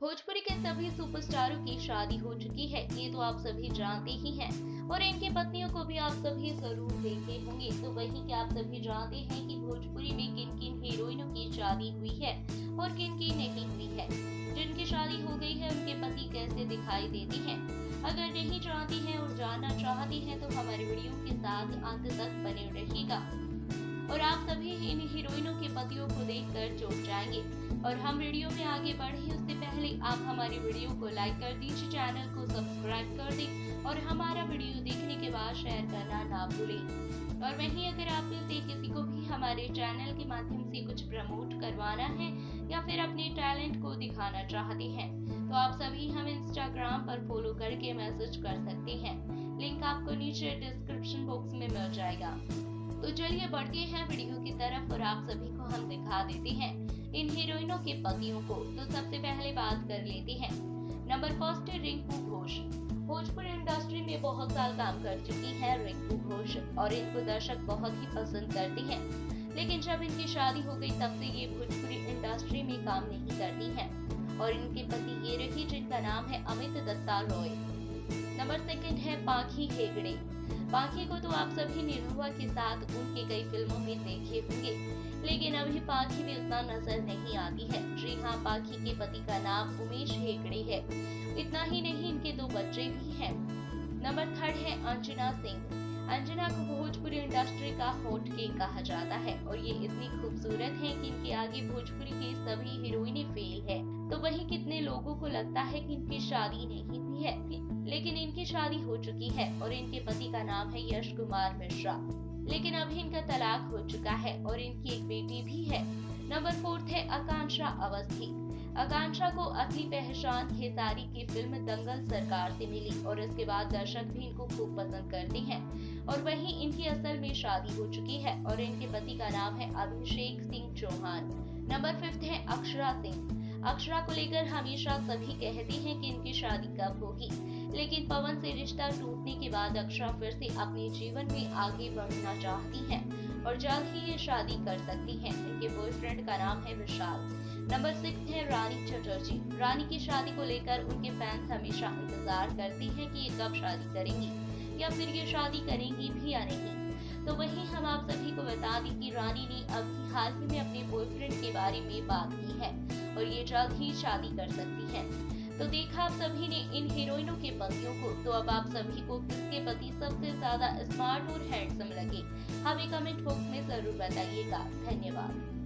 भोजपुरी के सभी सुपरस्टारों की शादी हो चुकी है, ये तो आप सभी जानते ही हैं। और इनकी पत्नियों को भी आप सभी जरूर देखे होंगे। तो वहीं क्या आप सभी जानते हैं कि भोजपुरी में किन किन हीरोइनों की शादी हुई है और किन की नहीं हुई है। जिनकी शादी हो गई है उनके पति कैसे दिखाई देते हैं। अगर नहीं जानती हैं और जानना चाहती हैं तो हमारे वीडियो के साथ अंत तक बने रहिएगा और आप सभी इन हीरोइनों के पतियों को देखकर चौंक जाएंगे। और हम वीडियो में आगे बढ़े उससे पहले आप हमारी वीडियो को लाइक कर दीजिए, चैनल को सब्सक्राइब कर दें और हमारा वीडियो देखने के बाद शेयर करना ना भूलें। और वहीं अगर आप में से किसी को भी हमारे चैनल के माध्यम से कुछ प्रमोट करवाना है या फिर अपने टैलेंट को दिखाना चाहते हैं तो आप सभी हमें इंस्टाग्राम पर फॉलो करके मैसेज कर सकते हैं। लिंक आपको नीचे डिस्क्रिप्शन बॉक्स में मिल जाएगा। तो चलिए बढ़ते हैं वीडियो की तरफ और आप सभी को हम दिखा देते हैं इन हीरोइनों के पतियों को। तो सबसे पहले बात कर लेते हैं। नंबर फर्स्ट है रिंकू घोष। भोजपुरी इंडस्ट्री में बहुत साल काम कर चुकी है रिंकू घोष और इनको दर्शक बहुत ही पसंद करते हैं। लेकिन जब इनकी शादी हो गई तब से ये भोजपुरी इंडस्ट्री में काम नहीं करती हैं और इनके पति ये रही जिनका नाम है अमित दत्ता रॉय। नंबर सेकंड है पाखी हेगड़े। पाखी को तो आप सभी निरहुआ के साथ उनके कई फिल्मों में देखे होंगे, लेकिन अभी पाखी भी उतना नजर नहीं आती है। जी हाँ, पाखी के पति का नाम उमेश हेगड़े है। इतना ही नहीं, इनके 2 बच्चे भी हैं। नंबर थर्ड है अंजना सिंह। अंजना को भोजपुरी इंडस्ट्री का हॉट केक कहा जाता है और ये इतनी खूबसूरत है कि इनके आगे भोजपुरी की सभी हीरोइनें फेल है। तो वही कितने लोगों को लगता है कि इनकी शादी नहीं हुई है, लेकिन इनकी शादी हो चुकी है और इनके पति का नाम है यश कुमार मिश्रा। लेकिन अभी इनका तलाक हो चुका है और इनकी एक बेटी भी है। नंबर फोर्थ है आकांक्षा अवस्थी। आकांक्षा को असली पहचान खेसारी की फिल्म दंगल सरकार से मिली और इसके बाद दर्शक भी इनको खूब पसंद करते हैं। और वहीं इनकी असल में शादी हो चुकी है और इनके पति का नाम है अभिषेक सिंह चौहान। नंबर फिफ्थ है अक्षरा सिंह। अक्षरा को लेकर हमेशा सभी कहते हैं कि इनकी शादी कब होगी, लेकिन पवन से रिश्ता टूटने के बाद अक्षरा फिर से अपने जीवन में आगे बढ़ना चाहती हैं और जल्द ही ये शादी कर सकती हैं। इनके बॉयफ्रेंड का नाम है विशाल। नंबर 6 है रानी चटर्जी। रानी की शादी को लेकर उनके फैंस हमेशा इंतजार करते हैं कि ये कब शादी करेंगी या फिर ये शादी करेंगी भी या नहीं। तो वहीं हम आप सभी को बता दें कि रानी ने अभी हाल ही में अपने बॉयफ्रेंड के बारे में बात की है और ये जल्द ही शादी कर सकती हैं। तो देखा आप सभी ने इन हीरोइनों के पतियों को। तो अब आप सभी को किसके पति सबसे ज्यादा स्मार्ट और हैंडसम लगे, हमें कमेंट बॉक्स में जरूर बताइएगा। धन्यवाद।